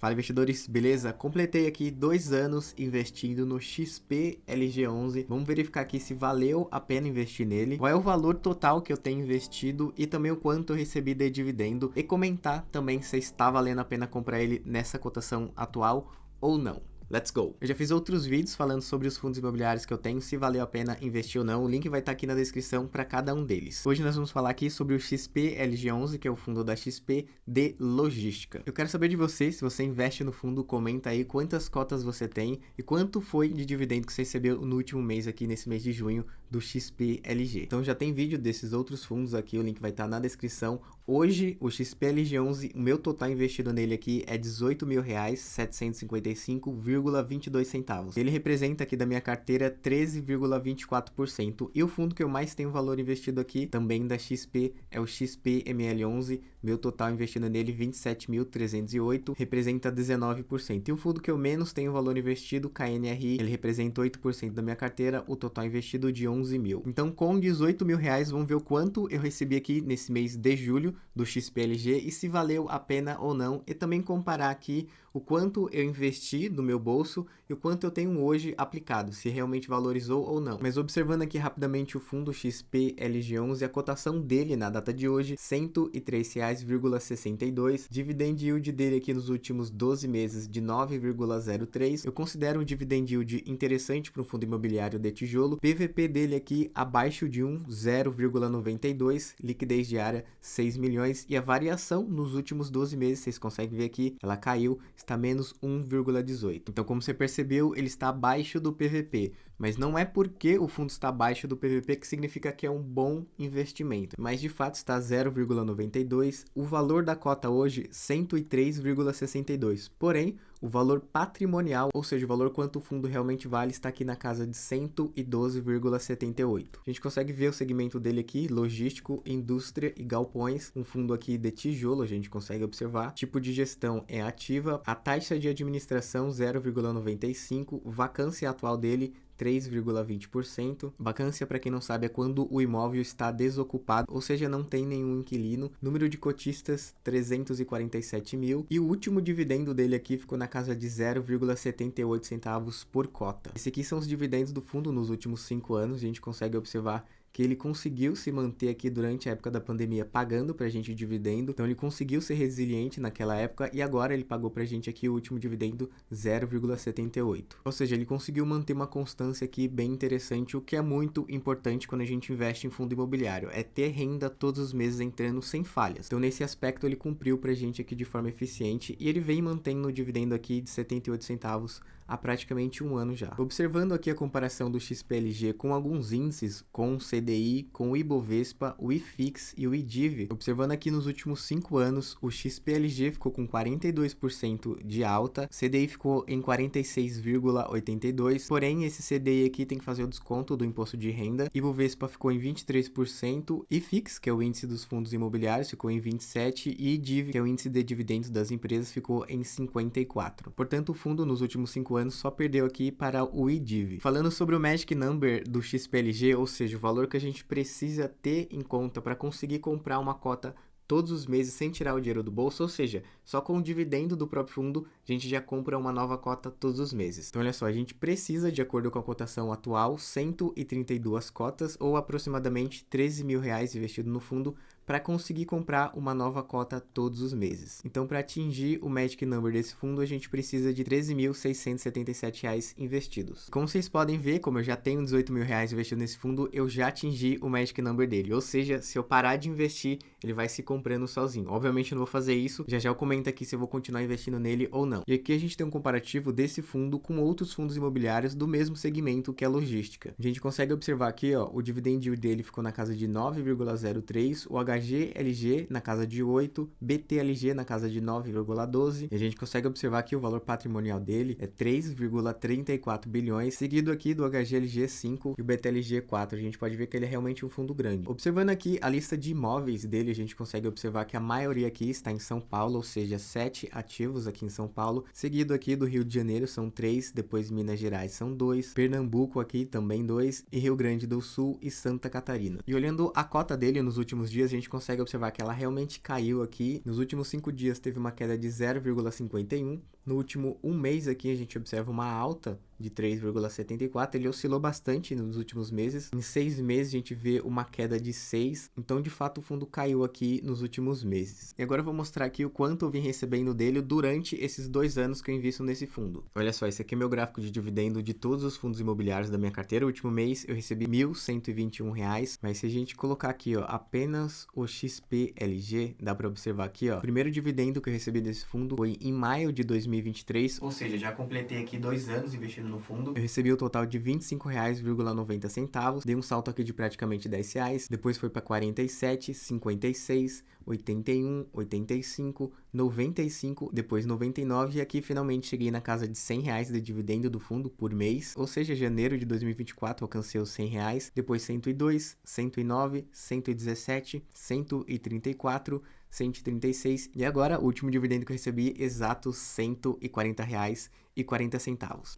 Fala investidores, beleza? Completei aqui 2 anos investindo no XP LG11. Vamos verificar aqui se valeu a pena investir nele, qual é o valor total que eu tenho investido e também o quanto eu recebi de dividendo, e comentar também se está valendo a pena comprar ele nessa cotação atual ou não. Let's go! Eu já fiz outros vídeos falando sobre os fundos imobiliários que eu tenho, se valeu a pena investir ou não. O link vai estar aqui na descrição para cada um deles. Hoje nós vamos falar aqui sobre o XP LG11, que é o fundo da XP de logística. Eu quero saber de você, se você investe no fundo, comenta aí quantas cotas você tem e quanto foi de dividendo que você recebeu no último mês aqui, nesse mês de junho, do XP LG. Então já tem vídeo desses outros fundos aqui, o link vai estar na descrição. Hoje, o XP LG11, o meu total investido nele aqui é R$18.755,22. Ele representa aqui da minha carteira 13,24%. E o fundo que eu mais tenho valor investido aqui, também da XP, é o XP-ML11. Meu total investido nele, 27.308, representa 19%. E o fundo que eu menos tenho valor investido, KNRI, ele representa 8% da minha carteira, o total investido de 11 mil. Então, com R$18.000, vamos ver o quanto eu recebi aqui nesse mês de julho do XPLG e se valeu a pena ou não, e também comparar aqui o quanto eu investi do meu bolso e o quanto eu tenho hoje aplicado, se realmente valorizou ou não. Mas observando aqui rapidamente o fundo XP LG11, a cotação dele na data de hoje, R$ 103,62, dividend yield dele aqui nos últimos 12 meses de 9,03. Eu considero um dividend yield interessante para um fundo imobiliário de tijolo. PVP dele aqui abaixo de 1, 0,92, liquidez diária 6 milhões, e a variação nos últimos 12 meses, vocês conseguem ver aqui, ela caiu, está menos 1,18. Então, como você percebeu, ele está abaixo do PVP, mas não é porque o fundo está abaixo do PVP que significa que é um bom investimento, mas de fato está 0,92. O valor da cota hoje, 103,62. Porém, o valor patrimonial, ou seja, o valor quanto o fundo realmente vale, está aqui na casa de 112,78. A gente consegue ver o segmento dele aqui, logístico, indústria e galpões. Um fundo aqui de tijolo, a gente consegue observar. Tipo de gestão é ativa. A taxa de administração 0,95. Vacância atual dele 3,20%. Vacância, para quem não sabe, é quando o imóvel está desocupado, ou seja, não tem nenhum inquilino. Número de cotistas, 347 mil. E o último dividendo dele aqui ficou na casa de 0,78 centavos por cota. Esse aqui são os dividendos do fundo nos últimos 5 anos. A gente consegue observar que ele conseguiu se manter aqui durante a época da pandemia pagando pra gente dividendo. Então ele conseguiu ser resiliente naquela época e agora ele pagou pra gente aqui o último dividendo 0,78. Ou seja, ele conseguiu manter uma constância aqui bem interessante, o que é muito importante quando a gente investe em fundo imobiliário, é ter renda todos os meses entrando sem falhas. Então nesse aspecto ele cumpriu pra gente aqui de forma eficiente e ele vem mantendo o dividendo aqui de 78 centavos há praticamente um ano já. Observando aqui a comparação do XPLG com alguns índices, com o CDI, com o Ibovespa, o IFIX e o IDIV, observando aqui nos últimos 5 anos, o XPLG ficou com 42% de alta, CDI ficou em 46,82%, porém esse CDI aqui tem que fazer o desconto do imposto de renda. Ibovespa ficou em 23%, IFIX, que é o índice dos fundos imobiliários, ficou em 27%, e IDIV, que é o índice de dividendos das empresas, ficou em 54%. Portanto, o fundo nos últimos 5 anos só perdeu aqui para o IDIV. Falando sobre o Magic Number do XPLG, ou seja, o valor que a gente precisa ter em conta para conseguir comprar uma cota todos os meses sem tirar o dinheiro do bolso, ou seja, só com o dividendo do próprio fundo a gente já compra uma nova cota todos os meses. Então olha só, a gente precisa, de acordo com a cotação atual, 132 cotas ou aproximadamente R$13 mil investido no fundo para conseguir comprar uma nova cota todos os meses. Então, para atingir o Magic Number desse fundo, a gente precisa de R$13.677 investidos. Como vocês podem ver, como eu já tenho R$18 mil investido nesse fundo, eu já atingi o Magic Number dele. Ou seja, se eu parar de investir, ele vai se comprando sozinho. Obviamente, eu não vou fazer isso. Já eu comento aqui se eu vou continuar investindo nele ou não. E aqui a gente tem um comparativo desse fundo com outros fundos imobiliários do mesmo segmento, que é a logística. A gente consegue observar aqui, ó, o dividend yield dele ficou na casa de 9,03, o HGLG na casa de 8, BTLG na casa de 9,12, e a gente consegue observar que o valor patrimonial dele é 3,34 bilhões, seguido aqui do HGLG 5 e o BTLG 4. A gente pode ver que ele é realmente um fundo grande. Observando aqui a lista de imóveis dele, a gente consegue observar que a maioria aqui está em São Paulo, ou seja, 7 ativos aqui em São Paulo, seguido aqui do Rio de Janeiro são 3, depois Minas Gerais são 2, Pernambuco aqui também 2, e Rio Grande do Sul e Santa Catarina. E olhando a cota dele nos últimos dias, a gente gente consegue observar que ela realmente caiu aqui. Nos últimos 5 dias teve uma queda de 0,51. No último um mês aqui a gente observa uma alta de 3,74. Ele oscilou bastante nos últimos meses. Em 6 meses a gente vê uma queda de 6. Então, de fato, o fundo caiu aqui nos últimos meses. E agora eu vou mostrar aqui o quanto eu vim recebendo dele durante esses 2 anos que eu invisto nesse fundo. Olha só, esse aqui é meu gráfico de dividendo de todos os fundos imobiliários da minha carteira. O último mês eu recebi R$ 1.121. Mas se a gente colocar aqui, ó, apenas o XPLG, dá para observar aqui, ó. O primeiro dividendo que eu recebi desse fundo foi em maio de 2023. Ou seja, já completei aqui 2 anos investindo no fundo. Eu recebi o total de R$ 25,90. Dei um salto aqui de praticamente R$ 10. Depois foi para 47, 56, 81, 85, 95, depois 99 e aqui finalmente cheguei na casa de R$ 100 de dividendo do fundo por mês, ou seja, janeiro de 2024 alcancei os R$ 100, depois 102, 109, 117, 134, 136 e agora o último dividendo que eu recebi, exatos R$ 140,40. E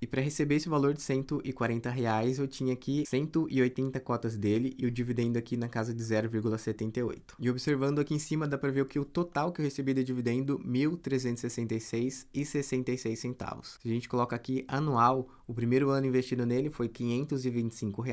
para receber esse valor de R$ 140, eu tinha aqui 180 cotas dele e o dividendo aqui na casa de 0,78. E observando aqui em cima dá para ver que o total que eu recebi de dividendo, R$ 1.366,66. Se a gente coloca aqui anual, o primeiro ano investido nele foi R$ 525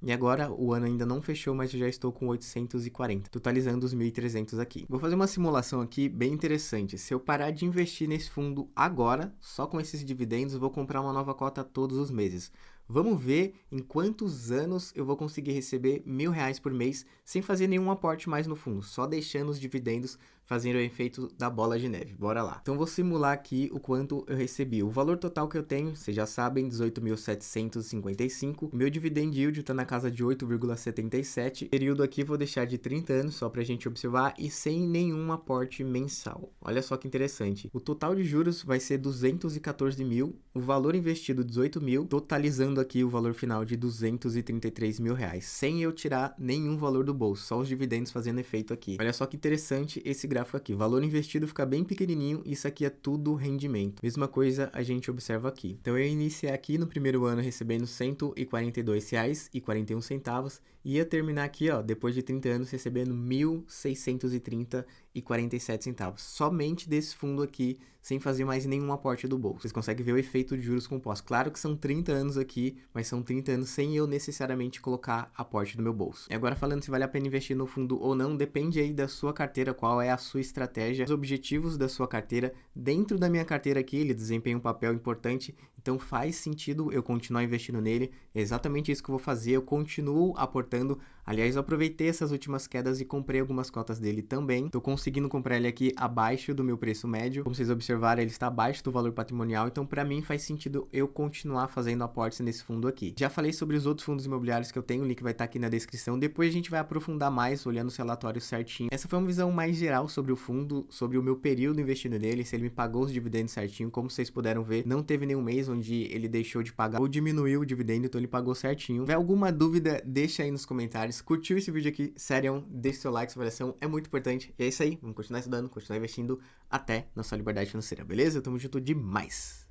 e agora o ano ainda não fechou, mas eu já estou com 840, totalizando os 1.300 aqui. Vou fazer uma simulação aqui bem interessante. Se eu parar de investir nesse fundo agora, só com esses dividendos, eu vou comprar uma nova cota todos os meses. Vamos ver em quantos anos eu vou conseguir receber R$ 1.000 por mês sem fazer nenhum aporte mais no fundo, só deixando os dividendos fazendo o efeito da bola de neve. Bora lá. Então vou simular aqui o quanto eu recebi. O valor total que eu tenho, vocês já sabem, 18.755. O meu dividend yield está na casa de 8,77. Período aqui vou deixar de 30 anos só para a gente observar e sem nenhum aporte mensal. Olha só que interessante. O total de juros vai ser 214 mil. O valor investido 18 mil, totalizando aqui o valor final de 233 mil reais, sem eu tirar nenhum valor do bolso, só os dividendos fazendo efeito aqui. Olha só que interessante esse gráfico aqui, valor investido fica bem pequenininho, isso aqui é tudo rendimento. Mesma coisa a gente observa aqui. Então eu iniciei aqui no primeiro ano recebendo R$ 142,41 e ia terminar aqui, ó, depois de 30 anos recebendo R$ 1.630,47, somente desse fundo aqui, sem fazer mais nenhum aporte do bolso. Vocês conseguem ver o efeito de juros compostos. Claro que são 30 anos aqui, mas são 30 anos sem eu necessariamente colocar aporte do meu bolso. E agora falando se vale a pena investir no fundo ou não, depende aí da sua carteira, qual é a sua estratégia, os objetivos da sua carteira. Dentro da minha carteira aqui, ele desempenha um papel importante, então faz sentido eu continuar investindo nele. É exatamente isso que eu vou fazer, eu continuo aportando. Aliás, eu aproveitei essas últimas quedas e comprei algumas cotas dele também. Tô conseguindo comprar ele aqui abaixo do meu preço médio. Como vocês observaram, ele está abaixo do valor patrimonial, então para mim faz sentido eu continuar fazendo aportes nesse fundo aqui. Já falei sobre os outros fundos imobiliários que eu tenho, o link vai estar aqui na descrição. Depois a gente vai aprofundar mais, olhando os relatórios certinho. Essa foi uma visão mais geral sobre o fundo, sobre o meu período investindo nele, se ele me pagou os dividendos certinho. Como vocês puderam ver, não teve nenhum mês onde ele deixou de pagar ou diminuiu o dividendo, então ele pagou certinho. Se tiver alguma dúvida, deixa aí nos comentários. Curtiu esse vídeo aqui? Sério, deixa seu like, sua avaliação é muito importante. E é isso aí, vamos continuar estudando, continuar investindo até nossa liberdade financeira, beleza? Tamo junto demais!